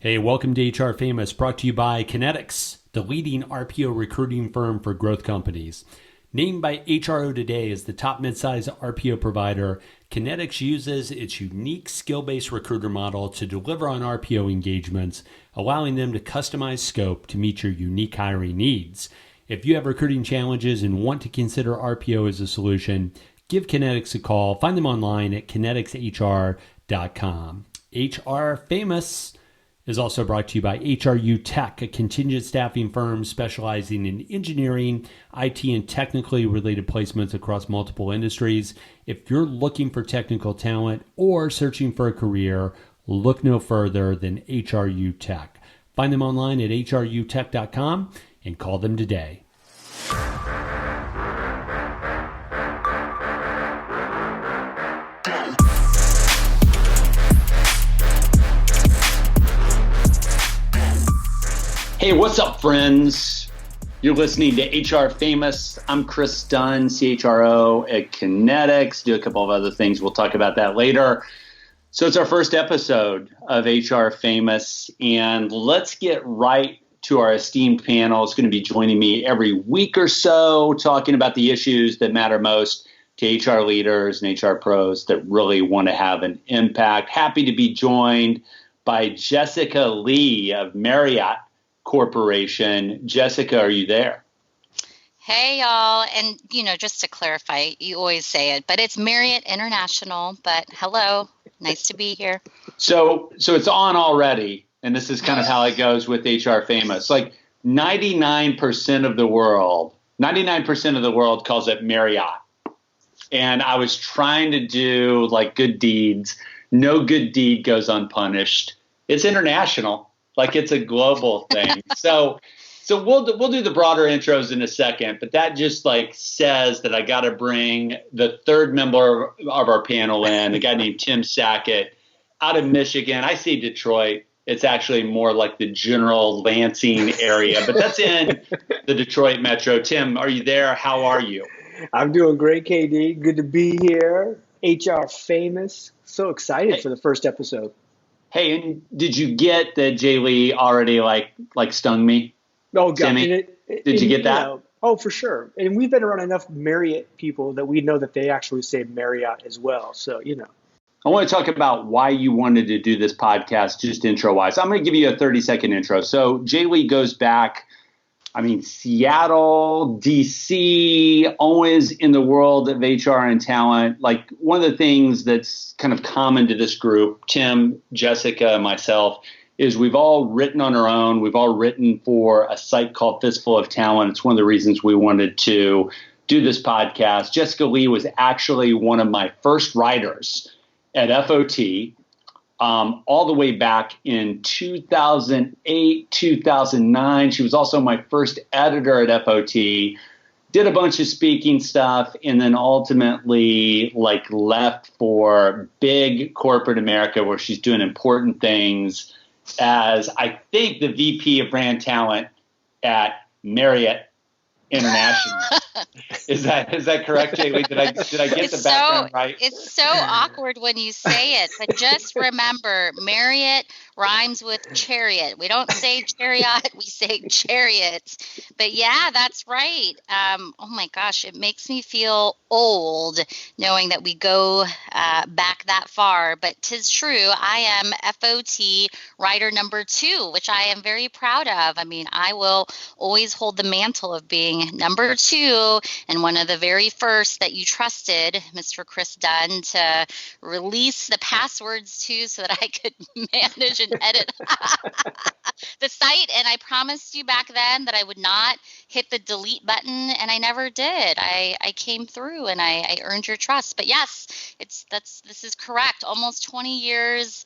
Hey, welcome to HR Famous, brought to you by Kinetics, the leading RPO recruiting firm for growth companies. Named by HRO Today as the top midsize RPO provider, Kinetics uses its unique skill-based recruiter model to deliver on RPO engagements, allowing them to customize scope to meet your unique hiring needs. If you have recruiting challenges and want to consider RPO as a solution, give Kinetics a call. Find them online at kineticshr.com. HR Famous is also brought to you by HRU Tech, a contingent staffing firm specializing in engineering, IT, and technically related placements across multiple industries. If you're looking for technical talent or searching for a career, look no further than HRU Tech. Find them online at hrutech.com and call them today. Hey, what's up, friends? You're listening to HR Famous. I'm Kris Dunn, CHRO at Kinetics. Do a couple of other things. We'll talk about that later. So it's our first episode of HR Famous, and let's get right to our esteemed panel. It's going to be joining me every week or so, talking about the issues that matter most to HR leaders and HR pros that really want to have an impact. Happy to be joined by Jessica Lee of Marriott Corporation. Jessica, are you there? Hey, y'all. And, just to clarify, you always say it, but it's Marriott International. But hello, nice to be here. So it's on already. And this is kind of how it goes with HR Famous. Like 99% of the world calls it Marriott. And I was trying to do like good deeds. No good deed goes unpunished. It's international. Like it's a global thing. So we'll do the broader intros in a second, but that just like says that I got to bring the third member of our panel in, a guy named Tim Sackett out of Michigan. I say Detroit. It's actually more like the general Lansing area, but that's in the Detroit metro. Tim, are you there? How are you? I'm doing great, KD. Good to be here. HR Famous. So excited for the first episode. Hey, and did you get that JLee already like stung me? Oh, God. Did you get that? Oh, for sure. And we've been around enough Marriott people that we know that they actually say Marriott as well. So, I want to talk about why you wanted to do this podcast, just intro-wise. I'm going to give you a 30-second intro. So JLee goes back, Seattle, D.C., always in the world of HR and talent. Like one of the things that's kind of common to this group, Tim, Jessica, and myself, is we've all written on our own. We've all written for a site called Fistful of Talent. It's one of the reasons we wanted to do this podcast. Jessica Lee was actually one of my first writers at FOT. All the way back in 2008, 2009. She was also my first editor at FOT, did a bunch of speaking stuff, and then ultimately left for big corporate America where she's doing important things as, I think, the VP of brand talent at Marriott International. Is that correct, JLee? Did I get the background right? It's so awkward when you say it, but just remember, Marriott rhymes with chariot. We don't say chariot, we say chariot. But yeah, that's right. Oh my gosh, it makes me feel old knowing that we go back that far. But 'tis true, I am FOT writer number 2, which I am very proud of. I will always hold the mantle of being number 2 and one of the very first that you trusted, Mr. Kris Dunn, to release the passwords to so that I could manage and edit the site. And I promised you back then that I would not hit the delete button, and I never did. I came through and I earned your trust. But yes, this is correct. Almost 20 years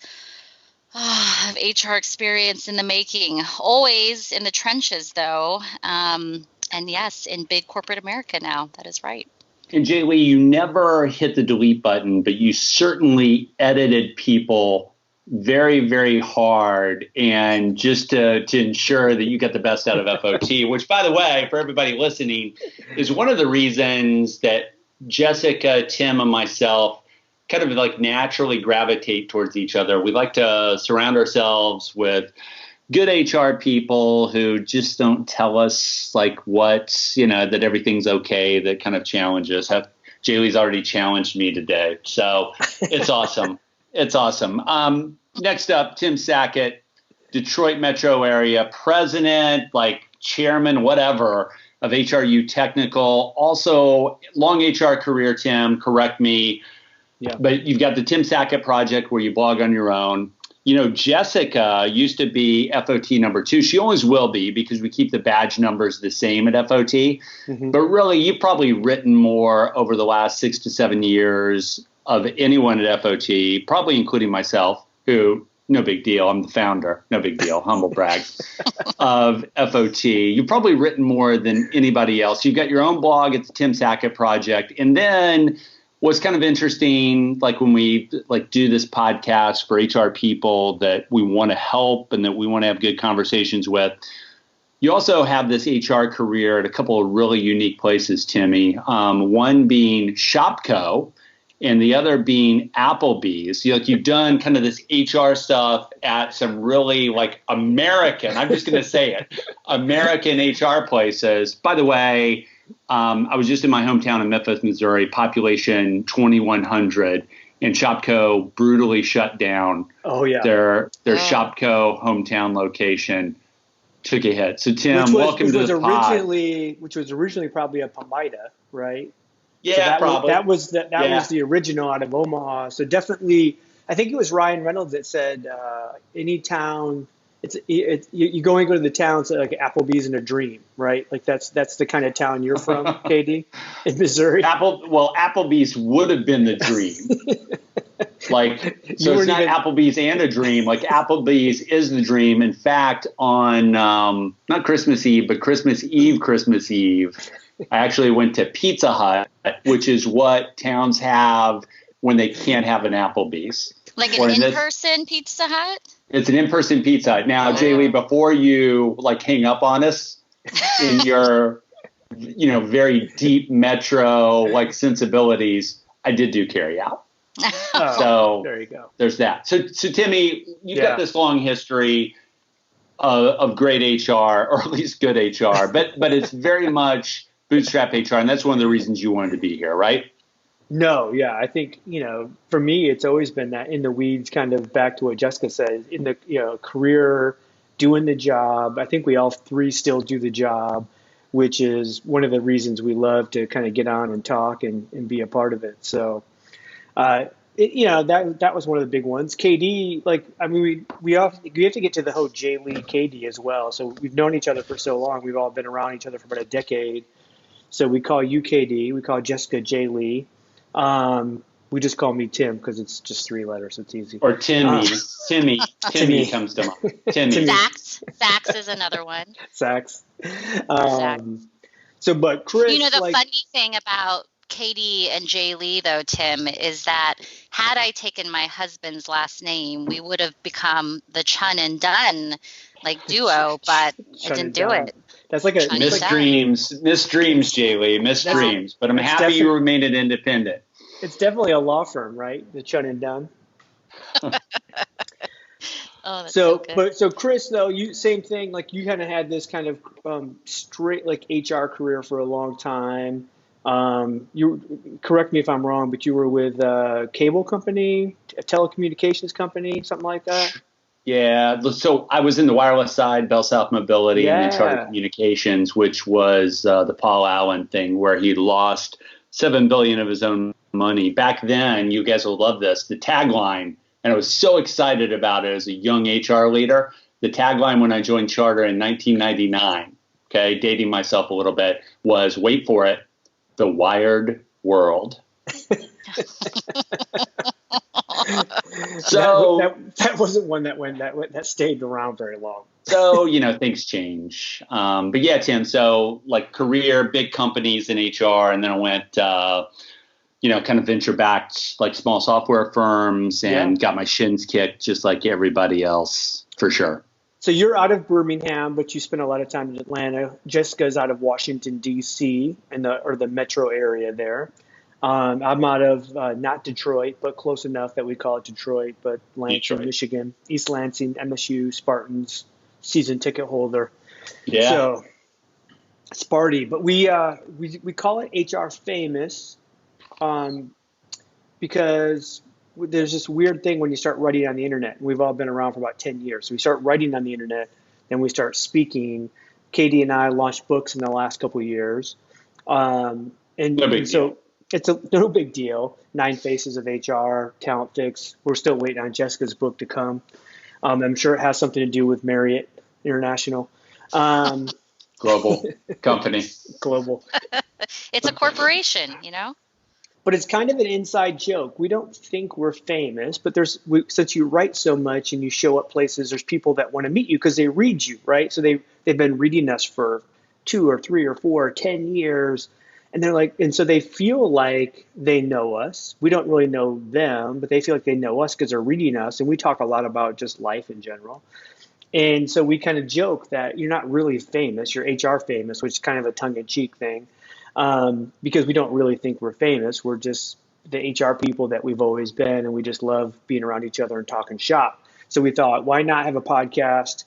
of HR experience in the making, always in the trenches though. And yes, in big corporate America now. That is right. And JLee, you never hit the delete button, but you certainly edited people very, very hard, and just to ensure that you get the best out of FOT, which, by the way, for everybody listening, is one of the reasons that Jessica, Tim, and myself kind of like naturally gravitate towards each other. We like to surround ourselves with good HR people who just don't tell us like what, that everything's okay, that kind of challenge us. JLee's already challenged me today. So it's awesome. It's awesome. Next up, Tim Sackett, Detroit metro area president, like chairman, whatever, of HRU Technical. Also, long HR career, Tim, correct me. Yeah. But you've got the Tim Sackett Project where you blog on your own. Jessica used to be FOT number 2. She always will be because we keep the badge numbers the same at FOT. Mm-hmm. But really, you've probably written more over the last 6 to 7 years of anyone at FOT, probably including myself, who, no big deal, I'm the founder, no big deal, humble brag, of FOT. You've probably written more than anybody else. You've got your own blog at the Tim Sackett Project. And then what's kind of interesting, like when we do this podcast for HR people that we want to help and that we want to have good conversations with, you also have this HR career at a couple of really unique places, Timmy. One being Shopko and the other being Applebee's. You've done kind of this HR stuff at some really American, I'm just going to say it, American HR places. By the way, I was just in my hometown in Memphis, Missouri, population 2,100, and Shopko brutally shut down. Oh yeah, their Shopko hometown location took a hit. So Tim, welcome to the pod. Which was originally probably a Palmyra, right? Yeah, so probably. That was the original out of Omaha. So definitely, I think it was Ryan Reynolds that said any town. You go to the towns like Applebee's in a dream, right? Like that's the kind of town you're from, KD, in Missouri. Applebee's would have been the dream. So it's not Applebee's and a dream. Like Applebee's is the dream. In fact, on not Christmas Eve, but Christmas Eve, I actually went to Pizza Hut, which is what towns have when they can't have an Applebee's. Like an in-person Pizza Hut? It's an in-person Pizza Hut. Now, JLee, before you hang up on us in your, very deep metro sensibilities, I did do carry out. So there you go. There's that. So Timmy, you've got this long history of great HR, or at least good HR, but it's very much bootstrap HR, and that's one of the reasons you wanted to be here, right? No, yeah, I think, for me, it's always been that in the weeds, kind of back to what Jessica said, in the, career, doing the job. I think we all three still do the job, which is one of the reasons we love to kind of get on and talk and be a part of it. So, that was one of the big ones. KD, we have to get to the whole JLee KD as well. So we've known each other for so long. We've all been around each other for about a decade. So we call you KD, we call Jessica JLee. We just call me Tim because it's just 3 letters. So it's easy. Or Timmy. Timmy comes to mind. Timmy. Sax is another one. Sax. But Chris, the funny thing about Katie and JLee, though, Tim, is that had I taken my husband's last name, we would have become the Chun and Dunn duo, but I didn't do it. That's like a misdreams, JLee, misdreams. But I'm happy you remained an independent. It's definitely a law firm, right? The Chun and Dunn. That's so good. So Chris, though, you same thing. You kind of had this kind of straight HR career for a long time. You correct me if I'm wrong, but you were with a cable company, a telecommunications company, something like that. Yeah, so I was in the wireless side, Bell South Mobility, and then Charter Communications, which was the Paul Allen thing, where he lost $7 billion of his own money. Back then, you guys will love this. The tagline, and I was so excited about it as a young HR leader. The tagline when I joined Charter in 1999, dating myself a little bit, was, wait for it, the wired world. So that wasn't one that stayed around very long. So, things change. But yeah, Tim, so career, big companies in HR, and then I went, kind of venture backed, small software firms, and got my shins kicked just like everybody else, for sure. So you're out of Birmingham, but you spent a lot of time in Atlanta. Jessica's out of Washington, D.C., or the metro area there. I'm out of not Detroit, but close enough that we call it Detroit, but Lansing, Detroit. Michigan, East Lansing, MSU, Spartans, season ticket holder. Yeah. So Sparty, but we call it HR famous because there's this weird thing when you start writing on the internet. We've all been around for about 10 years. So we start writing on the internet, then we start speaking. Katie and I launched books in the last couple of years. So it's no big deal. 9 Faces of HR, Talent Fix. We're still waiting on Jessica's book to come. I'm sure it has something to do with Marriott International. Global company. Global. It's a corporation, But it's kind of an inside joke. We don't think we're famous, but since you write so much and you show up places, there's people that want to meet you because they read you, right? So they've been reading us for 2 or 3 or 4 or 10 years. And they're like, and so they feel like they know us. We don't really know them, but they feel like they know us because they're reading us. And we talk a lot about just life in general. And so we kind of joke that you're not really famous, you're HR famous, which is kind of a tongue-in-cheek thing, because we don't really think we're famous. We're just the HR people that we've always been, and we just love being around each other and talking shop. So we thought, why not have a podcast,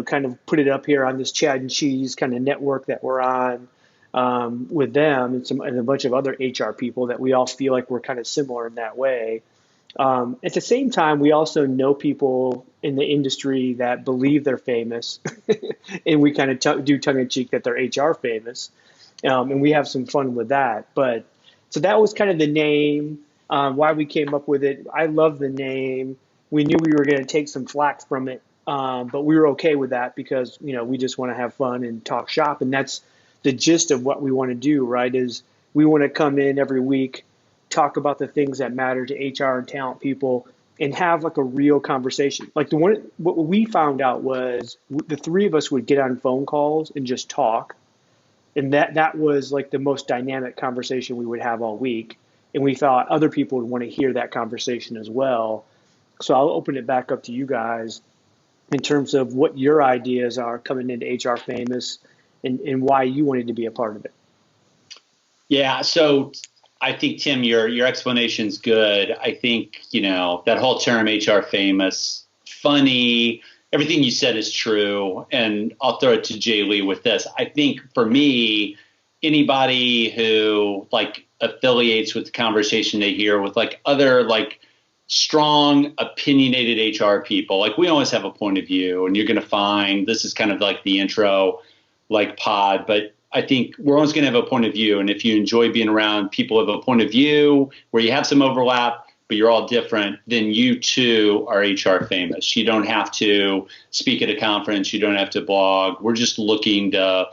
kind of put it up here on this Chad and Cheese kind of network that we're on with them and a bunch of other HR people that we all feel like we're kind of similar in that way. At the same time, we also know people in the industry that believe they're famous, and we kind of do tongue-in-cheek that they're HR famous, and we have some fun with that. But so that was kind of the name, why we came up with it. I love the name. We knew we were going to take some flack from it, but we were okay with that because we just want to have fun and talk shop, and that's the gist of what we want to do. Right? Is we want to come in every week, talk about the things that matter to HR and talent people, and have like a real conversation. Like what we found out was the 3 of us would get on phone calls and just talk. And that was like the most dynamic conversation we would have all week. And we thought other people would want to hear that conversation as well. So I'll open it back up to you guys in terms of what your ideas are coming into HR Famous and why you wanted to be a part of it. Yeah. So I think, Tim, your explanation's good. I think, that whole term HR famous, funny, everything you said is true. And I'll throw it to JLee with this. I think for me, anybody who affiliates with the conversation they hear with other strong opinionated HR people, we always have a point of view, and you're going to find this is kind of like the intro pod, but I think we're always going to have a point of view. And if you enjoy being around people who have a point of view where you have some overlap, but you're all different, then you too are HR famous. You don't have to speak at a conference. You don't have to blog. We're just looking to,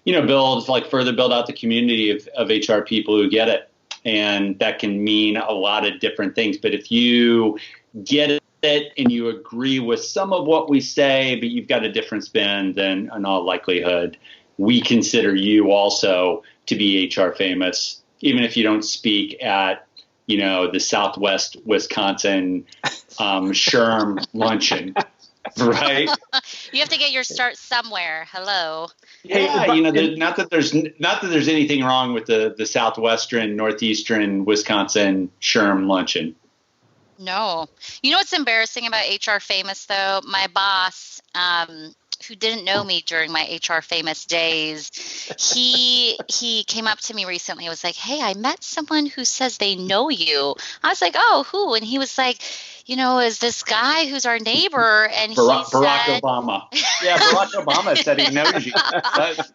further build out the community of HR people who get it. And that can mean a lot of different things. But if you get it and you agree with some of what we say, but you've got a different spin, then in all likelihood, we consider you also to be HR famous, even if you don't speak at, the Southwest Wisconsin SHRM luncheon, right? You have to get your start somewhere. Hello. Yeah, not that there's anything wrong with the Southwestern, Northeastern Wisconsin SHRM luncheon. No. You know what's embarrassing about HR famous though? My boss, who didn't know me during my HR famous days, he came up to me recently and was like, "Hey, I met someone who says they know you." I was like, "Oh, who?" And he was like, "Is this guy who's our neighbor?" And Barack Obama. Yeah, Barack Obama said he knows you.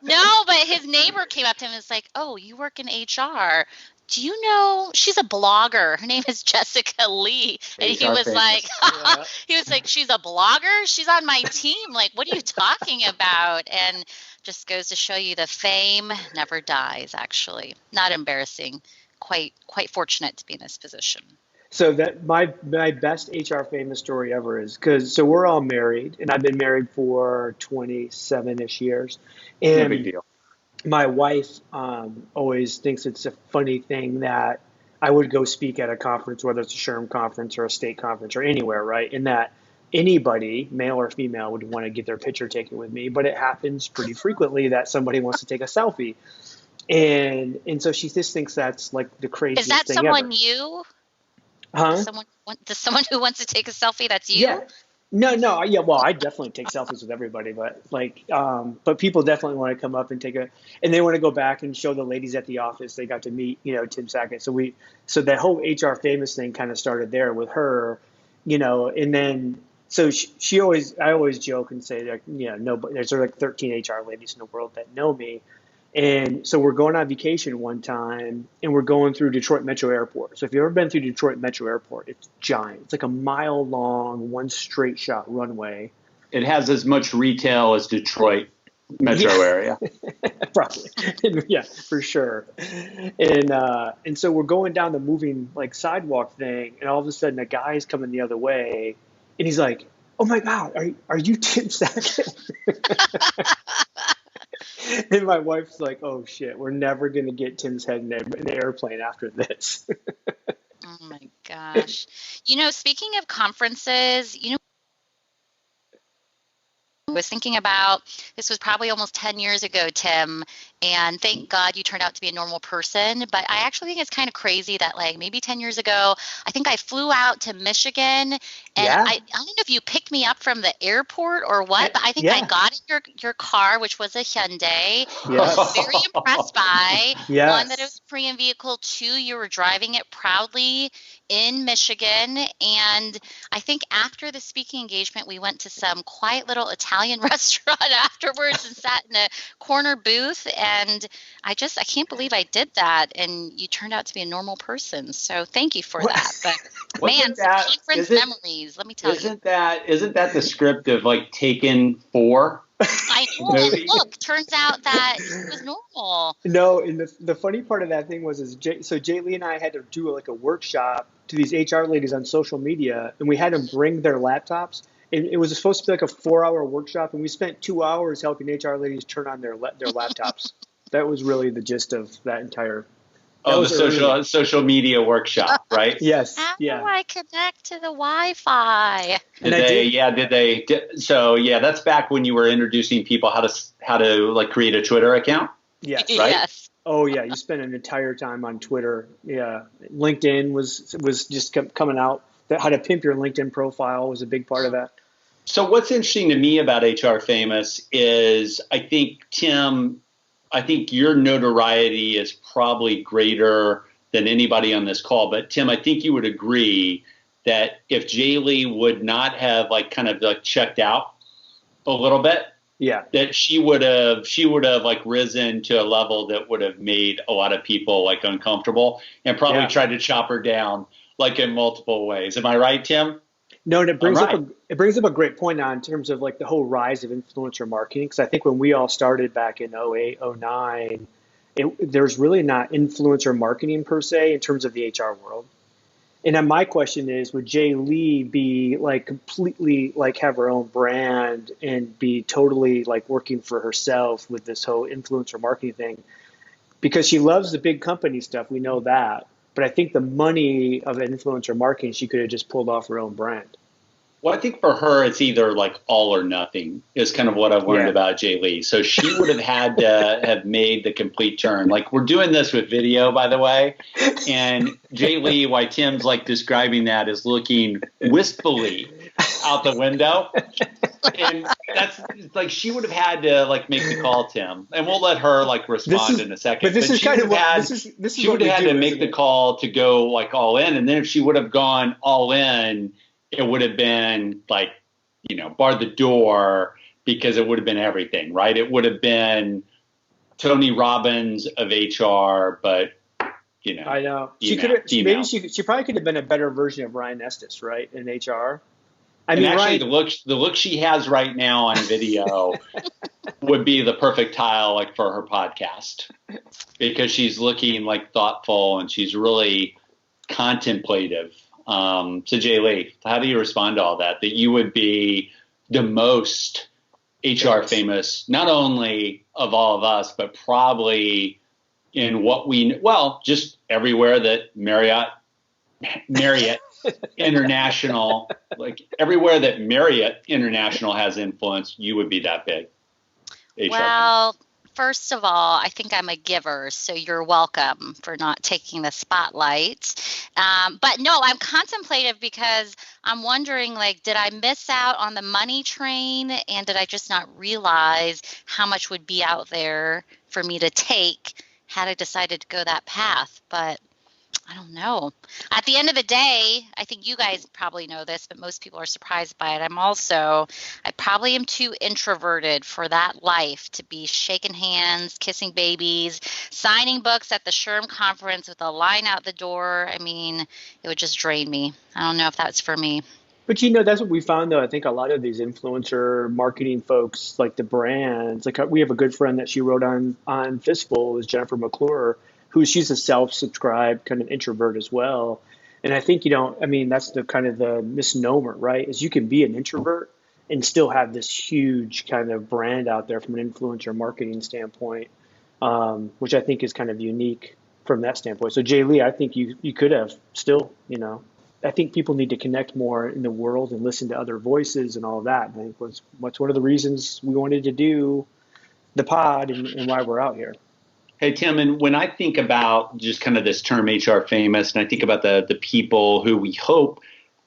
No, but his neighbor came up to him and was like, "Oh, you work in HR. Do you know she's a blogger? Her name is Jessica Lee." And he was like, "She's a blogger? She's on my team. What are you talking about?" And just goes to show you the fame never dies, actually. Not embarrassing. Quite fortunate to be in this position. So that my best HR famous story ever is so we're all married, and I've been married for 27-ish years. And no big deal. My wife always thinks it's a funny thing that I would go speak at a conference, whether it's a SHRM conference or a state conference or anywhere, right? And that anybody, male or female, would want to get their picture taken with me. But it happens pretty frequently that somebody wants to take a selfie. And so she just thinks that's like the Is craziest that thing someone ever. you? Huh? Someone who wants to take a selfie? That's you? Yeah. No, yeah. Well, I definitely take selfies with everybody, but but people definitely want to come up and and they want to go back and show the ladies at the office they got to meet, Tim Sackett. So that whole HR famous thing kind of started there with her, and then so I always joke and say that, no, there's like 13 HR ladies in the world that know me. And so we're going on vacation one time and we're going through Detroit Metro Airport. So if you've ever been through Detroit Metro Airport, it's giant. It's like a mile long, one straight shot runway. It has as much retail as Detroit metro area. Probably. Yeah, for sure. And so we're going down the moving like sidewalk thing, and all of a sudden a guy's coming the other way, and he's like, "Oh my God, are you Tim Sackett?" And my wife's like, "Oh shit, we're never gonna get Tim's head in the airplane after this." Oh my gosh. Speaking of conferences, I was thinking about, this was probably almost 10 years ago, Tim, and thank God you turned out to be a normal person. But I actually think it's kind of crazy that like maybe 10 years ago, I think I flew out to Michigan, and Yeah. I don't know if you picked me up from the airport or what, but I think I Yeah. got in your car, which was a Hyundai. I Yes. was very impressed by, Yes. one, that it was a Korean vehicle, two, you were driving it proudly in Michigan. And I think after the speaking engagement, we went to some quiet little Italian restaurant afterwards and sat in a corner booth. And I can't believe I did that. And you turned out to be a normal person. So thank you for that. But man, some conference memories, let me tell you. Isn't that the script of like Taken 4? I know. And look, turns out that it was normal. No, and the funny part of that thing was JLee and I had to do like a workshop to these HR ladies on social media, and we had them bring their laptops. And it was supposed to be like a 4-hour workshop, and we spent 2 hours helping HR ladies turn on their laptops. That was really the gist of that entire. The social media workshop, right? Yes. How Yeah. do I connect to the Wi-Fi? So that's back when you were introducing people how to like create a Twitter account. Yes. Right? Yes. Oh yeah, you spent an entire time on Twitter. Yeah, LinkedIn was just coming out. That how to pimp your LinkedIn profile was a big part of that. So what's interesting to me about HR Famous is I think, Tim, your notoriety is probably greater than anybody on this call. But Tim, I think you would agree that if JLee would not have like kind of like checked out a little bit, yeah, that she would have like risen to a level that would have made a lot of people like uncomfortable and probably tried to chop her down like in multiple ways. Am I right, Tim? No, and it brings up a great point in terms of like the whole rise of influencer marketing. Because I think when we all started back in 08, 09, there's really not influencer marketing per se in terms of the HR world. And then my question is, would JLee be like completely like have her own brand and be totally like working for herself with this whole influencer marketing thing? Because she loves the big company stuff, we know that. But I think the money of influencer marketing, she could have just pulled off her own brand. Well, I think for her, it's either like all or nothing is kind of what I've learned about JLee. So she would have had to have made the complete turn. Like we're doing this with video, by the way. And JLee, while Tim's like describing that, is looking wistfully out the window. And that's like she would have had to like make the call, Tim. And we'll let her like respond in a second. But she would have had to make the call to go like all in. And then if she would have gone all in, it would have been like, barred the door because it would have been everything, right? It would have been Tony Robbins of HR, but I know she probably could have been a better version of Ryan Estes, right, in HR. Actually, the look she has right now on video would be the perfect tile like for her podcast because she's looking like thoughtful and she's really contemplative. So JLee, how do you respond to all that? That you would be the most HR famous, not only of all of us, but probably in just everywhere that Marriott International, like everywhere that Marriott International has influence, you would be that big. Well, first of all, I think I'm a giver, so you're welcome for not taking the spotlight. But no, I'm contemplative because I'm wondering, like, did I miss out on the money train, and did I just not realize how much would be out there for me to take had I decided to go that path? But I don't know. At the end of the day, I think you guys probably know this, but most people are surprised by it. I probably am too introverted for that life to be shaking hands, kissing babies, signing books at the SHRM conference with a line out the door. I mean, it would just drain me. I don't know if that's for me. But that's what we found, though. I think a lot of these influencer marketing folks, like the brands, like we have a good friend that she wrote on Fistful, is Jennifer McClure, she's a self-subscribed kind of introvert as well. And I think, that's the kind of the misnomer, right? Is you can be an introvert and still have this huge kind of brand out there from an influencer marketing standpoint, which I think is kind of unique from that standpoint. So JLee, I think you could have still, I think people need to connect more in the world and listen to other voices and all of that. And I think what's one of the reasons we wanted to do the pod and why we're out here. Hey, Tim, and when I think about just kind of this term HR famous, and I think about the people who we hope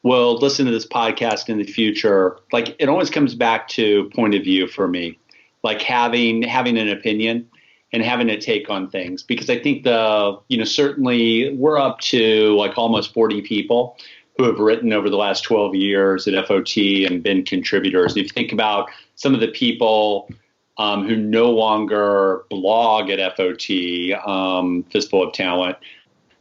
will listen to this podcast in the future, like it always comes back to point of view for me, like having an opinion and having a take on things, because I think certainly we're up to like almost 40 people who have written over the last 12 years at FOT and been contributors. And if you think about some of the people who no longer blog at FOT, Fistful of Talent.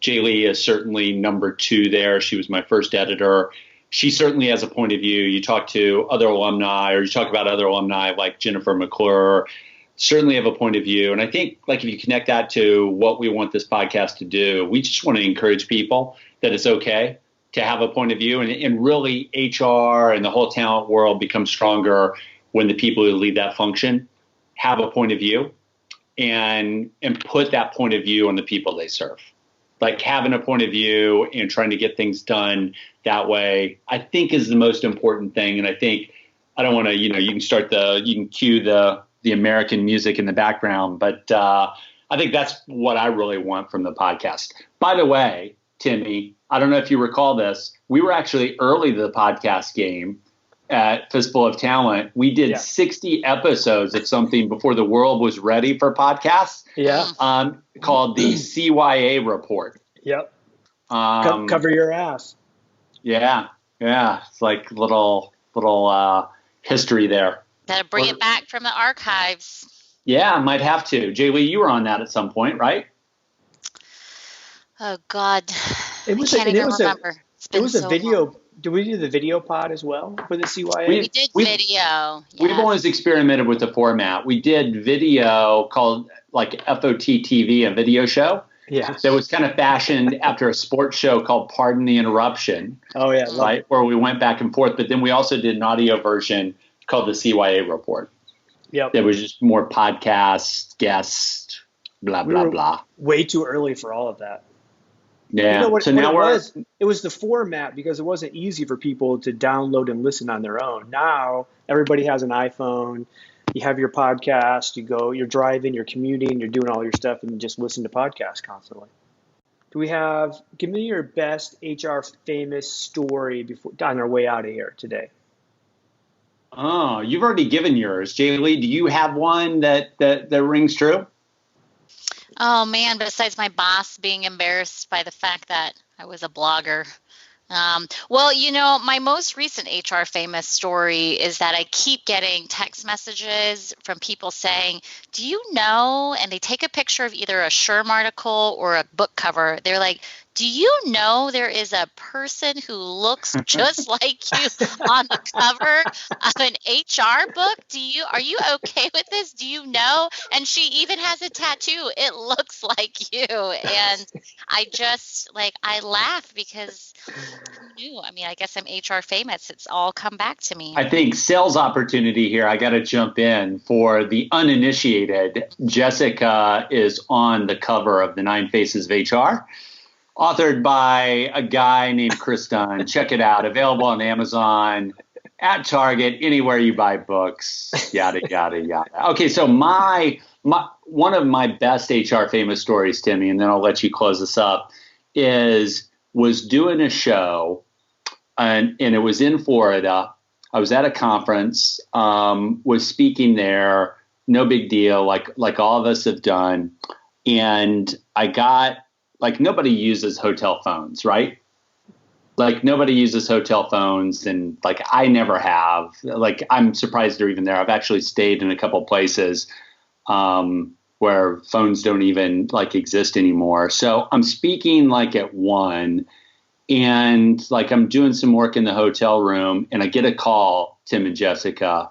JLee is certainly number 2 there. She was my first editor. She certainly has a point of view. You talk to other alumni, or you talk about other alumni like Jennifer McClure, certainly have a point of view. And I think, like, if you connect that to what we want this podcast to do, we just want to encourage people that it's okay to have a point of view. And really, HR and the whole talent world becomes stronger when the people who lead that function have a point of view and put that point of view on the people they serve. Like having a point of view and trying to get things done that way, I think is the most important thing. And I think, I don't want to, you can cue the American music in the background, but I think that's what I really want from the podcast. By the way, Timmy, I don't know if you recall this, we were actually early to the podcast game at Fistful of Talent. We did 60 episodes of something before the world was ready for podcasts. Yeah. Called the CYA report. Yep. Cover your ass. Yeah. Yeah. It's like little history there. Gotta bring it back from the archives. Yeah, might have to. JLee, you were on that at some point, right? Oh God. I can't even remember. It was a video. Long. Did we do the video pod as well for the CYA? We did video. Yes. We've always experimented with the format. We did video called like FOT TV, a video show. Yeah. That was kind of fashioned after a sports show called Pardon the Interruption. Oh, yeah. Right. Where we went back and forth. But then we also did an audio version called the CYA report. Yep. That was just more podcast, guest, blah, blah, blah. Way too early for all of that. Yeah. So now it was the format, because it wasn't easy for people to download and listen on their own. Now everybody has an iPhone. You have your podcast. You're driving, you're commuting, you're doing all your stuff, and you just listen to podcasts constantly. Give me your best HR famous story on our way out of here today. Oh, you've already given yours. JLee, do you have one that rings true? Oh, man, besides my boss being embarrassed by the fact that I was a blogger. Well, my most recent HR famous story is that I keep getting text messages from people saying, do you know, and they take a picture of either a SHRM article or a book cover. They're like, do you know there is a person who looks just like you on the cover of an HR book? Are you okay with this? Do you know? And she even has a tattoo. It looks like you. And I laugh because who knew? I mean, I guess I'm HR famous. It's all come back to me. I think sales opportunity here. I got to jump in for the uninitiated. Jessica is on the cover of the 9 Faces of HR. Authored by a guy named Kris Dunn. Check it out. Available on Amazon. At Target, anywhere you buy books, yada, yada, yada. Okay, so my one of my best HR famous stories, Timmy, and then I'll let you close this up, was doing a show, and it was in Florida. I was at a conference, was speaking there, no big deal, like all of us have done. And I got, like, nobody uses hotel phones, right? Like, nobody uses hotel phones, and like I never have. Like, I'm surprised they're even there. I've actually stayed in a couple places where phones don't even like exist anymore. So I'm speaking like at 1, and like I'm doing some work in the hotel room, and I get a call, Tim and Jessica,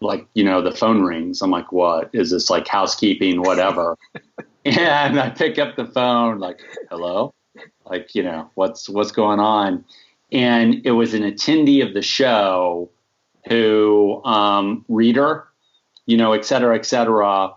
like, the phone rings. I'm like, what is this, like housekeeping, whatever? And I pick up the phone, like, hello. Like, what's going on? And it was an attendee of the show who, reader, et cetera, et cetera.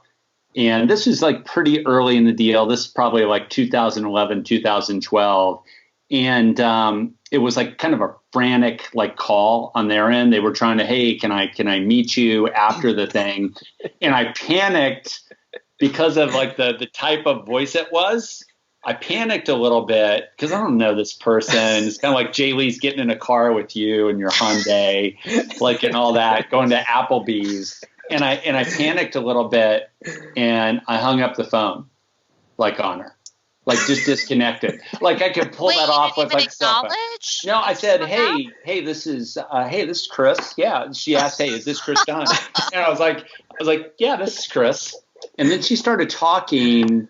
And this was like pretty early in the deal. This is probably like 2011, 2012. And it was like kind of a frantic like call on their end. They were trying to, hey, can I meet you after the thing? And I panicked because of like the type of voice it was. I panicked a little bit because I don't know this person. It's kind of like JLee's getting in a car with you and your Hyundai, like, and all that, going to Applebee's. And I panicked a little bit, and I hung up the phone, like, on her, like, just disconnected. Like, I could pull that off with like cell phone. No, I said, hey, this is Kris. Yeah. She asked, hey, is this Kris Dunn? And I was like, yeah, this is Kris. And then she started talking.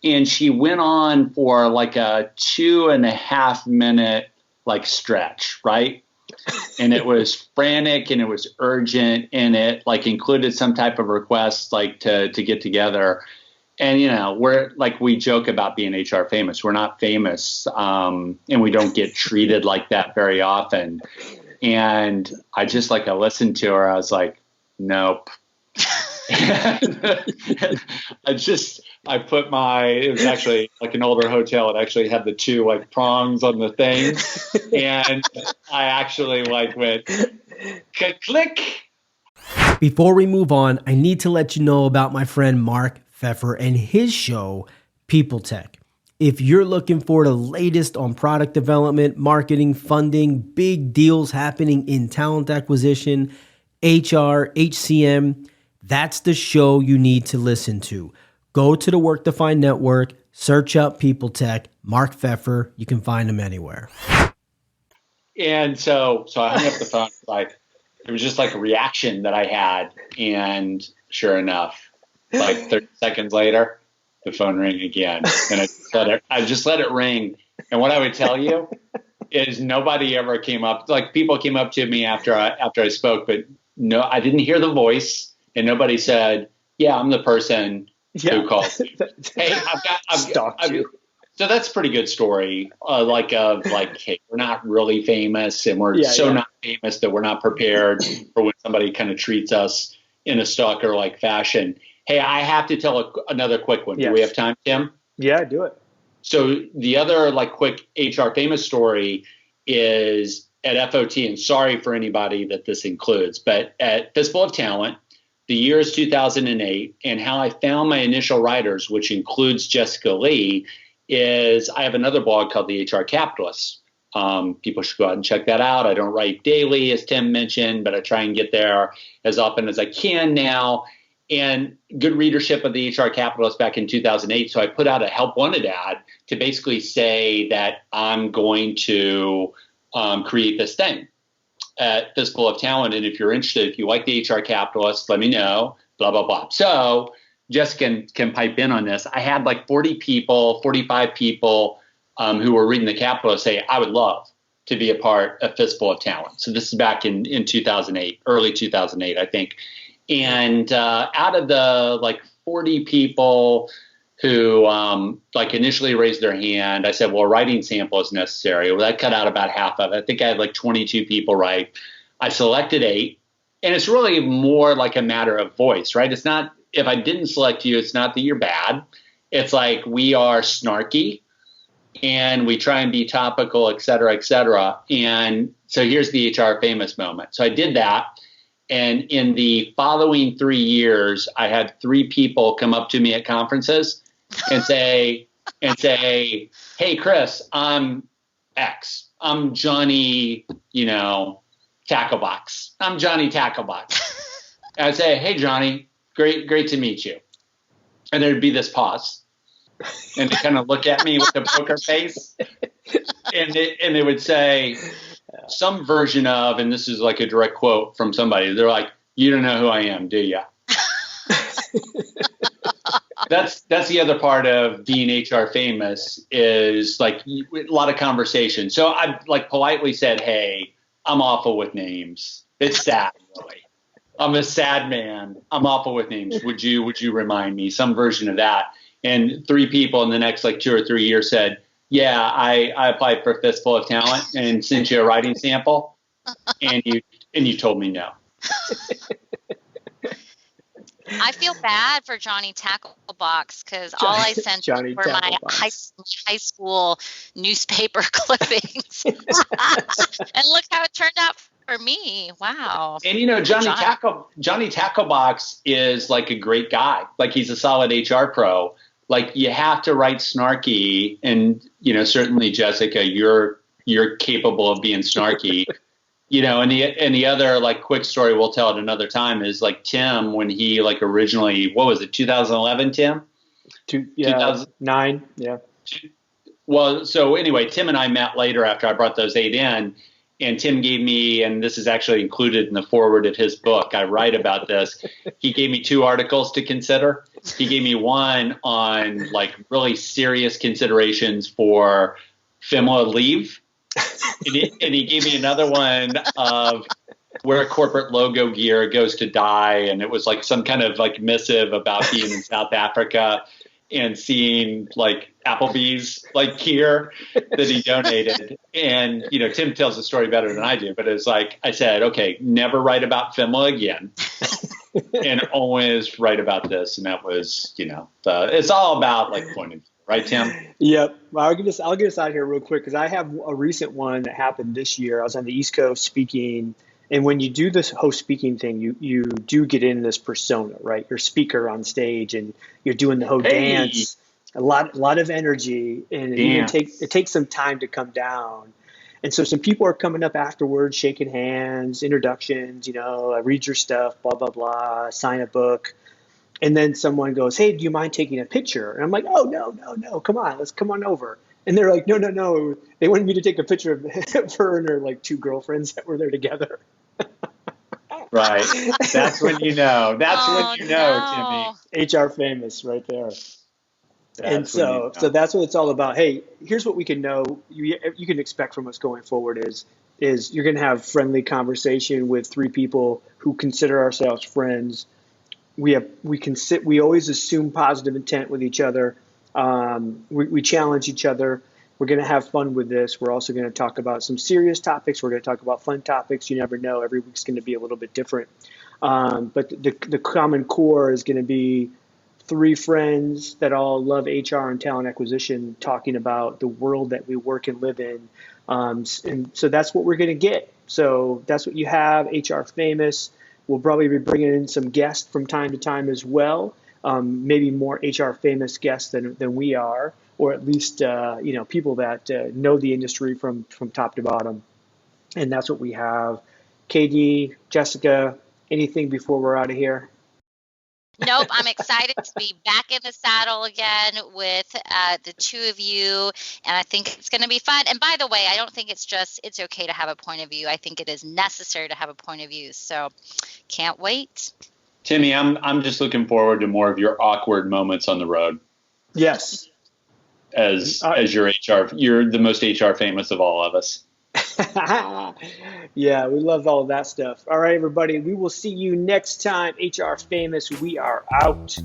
And she went on for like a 2.5 minute like stretch, right? And it was frantic and it was urgent, and it like included some type of request like to get together. And we're like, we joke about being HR famous. We're not famous, and we don't get treated like that very often. And I just I listened to her. I was like, nope. I put it was actually like an older hotel. It actually had the 2 like prongs on the thing. And I actually like went click. Before we move on, I need to let you know about my friend Mark Pfeffer and his show, People Tech. If you're looking for the latest on product development, marketing, funding, big deals happening in talent acquisition, HR, HCM, that's the show you need to listen to. Go to the Work Defined Network, search up People Tech, Mark Pfeffer. You can find him anywhere. And so I hung up the phone. Like, it was just like a reaction that I had. And sure enough, like 30 seconds later, the phone rang again. And I just let it ring. And what I would tell you is nobody ever came up. Like, people came up to me after I spoke, but no, I didn't hear the voice. And nobody said, yeah, I'm the person who called you. Hey, I've stalked you. So that's a pretty good story. Hey, we're not really famous, and we're not famous that we're not prepared for when somebody kind of treats us in a stalker-like fashion. Hey, I have to tell another quick one. Yes. Do we have time, Tim? Yeah, do it. So the other quick HR famous story is at FOT, and sorry for anybody that this includes, but at Fistful of Talent, the year is 2008, and how I found my initial writers, which includes Jessica Lee, is I have another blog called The HR Capitalist. People should go out and check that out. I don't write daily, as Tim mentioned, but I try and get there as often as I can now. And good readership of the HR Capitalist back in 2008. So I put out a help wanted ad to basically say that I'm going to create this thing at Fistful of Talent. And if you're interested, if you like the HR Capitalist, let me know, blah, blah, blah. So Jessica can pipe in on this. I had like 40 people, 45 people who were reading the Capitalist say, I would love to be a part of Fistful of Talent. So this is back in 2008, early 2008, I think. And out of the 40 people who initially raised their hand, I said, well, a writing sample is necessary. Well, that cut out about half of it. I think I had 22 people write. I selected 8. And it's really more like a matter of voice, right? It's not, if I didn't select you, it's not that you're bad. It's like, we are snarky. and we try and be topical, et cetera, et cetera. And so here's the HR famous moment. So I did that. And in the following 3 years, I had 3 people come up to me at conferences and say, hey, Kris, I'm X. I'm Johnny, Tacklebox. I'm Johnny Tacklebox. And I'd say, hey, Johnny, great to meet you. And there'd be this pause. And they kind of look at me with a poker face. And they would say some version of, and this is like a direct quote from somebody, they're like, you don't know who I am, do you? That's the other part of being HR famous is like a lot of conversation. So I like politely said, hey, I'm awful with names. It's sad, really. I'm a sad man. I'm awful with names. Would you remind me? Some version of that. And 3 people in the next like 2 or 3 years said, yeah, I applied for Fistful of Talent and sent you a writing sample, and you told me no. I feel bad for Johnny Tacklebox because all I sent were my high school newspaper clippings. And look how it turned out for me. Wow. And Johnny Tacklebox is like a great guy. Like he's a solid HR pro. Like you have to write snarky, and certainly Jessica, you're capable of being snarky. And the other like quick story, we'll tell it another time, is like Tim, when he like originally, what was it, 2011, Tim? 2009, yeah. Well, so anyway, Tim and I met later after I brought those 8 in, and Tim gave me, and this is actually included in the foreword of his book, I write about this. He gave me 2 articles to consider. He gave me one on like really serious considerations for FMLA leave. And he gave me another one of where corporate logo gear goes to die. And it was like some kind of like missive about being in South Africa and seeing like Applebee's like gear that he donated. And, Tim tells the story better than I do, but it's like, I said, okay, never write about FMLA again. And always write about this. And that was, it's all about like point of view. Right, Tim? Yep. Well, I'll get us out here real quick because I have a recent one that happened this year. I was on the East Coast speaking, and when you do this host speaking thing, you do get in this persona, right? You're a speaker on stage, and you're doing the whole dance. A lot of energy, and it takes some time to come down. And so some people are coming up afterwards, shaking hands, introductions. I read your stuff, blah blah blah, sign a book. And then someone goes, hey, do you mind taking a picture? And I'm like, oh, no, come on, let's come on over. And they're like, no. They wanted me to take a picture of her and her like 2 girlfriends that were there together. Right. That's when you know. Timmy. HR famous right there. So that's what it's all about. Hey, here's what we can know. You can expect from us going forward is you're going to have friendly conversation with 3 people who consider ourselves friends. We always assume positive intent with each other. We challenge each other. We're going to have fun with this. We're also going to talk about some serious topics. We're going to talk about fun topics. You never know. Every week's going to be a little bit different. But the common core is going to be 3 friends that all love HR and talent acquisition, talking about the world that we work and live in. And so that's what we're going to get. So that's what you have, HR famous. We'll probably be bringing in some guests from time to time as well, maybe more HR famous guests than we are, or at least people that know the industry from top to bottom. And that's what we have. KD, Jessica, anything before we're out of here? Nope, I'm excited to be back in the saddle again with the 2 of you, and I think it's going to be fun. And by the way, I don't think it's okay to have a point of view. I think it is necessary to have a point of view. So, can't wait. Timmy, I'm just looking forward to more of your awkward moments on the road. Yes. As your HR, you're the most HR famous of all of us. Yeah, we love all of that stuff. All right, everybody, we will see you next time. HR famous, we are out.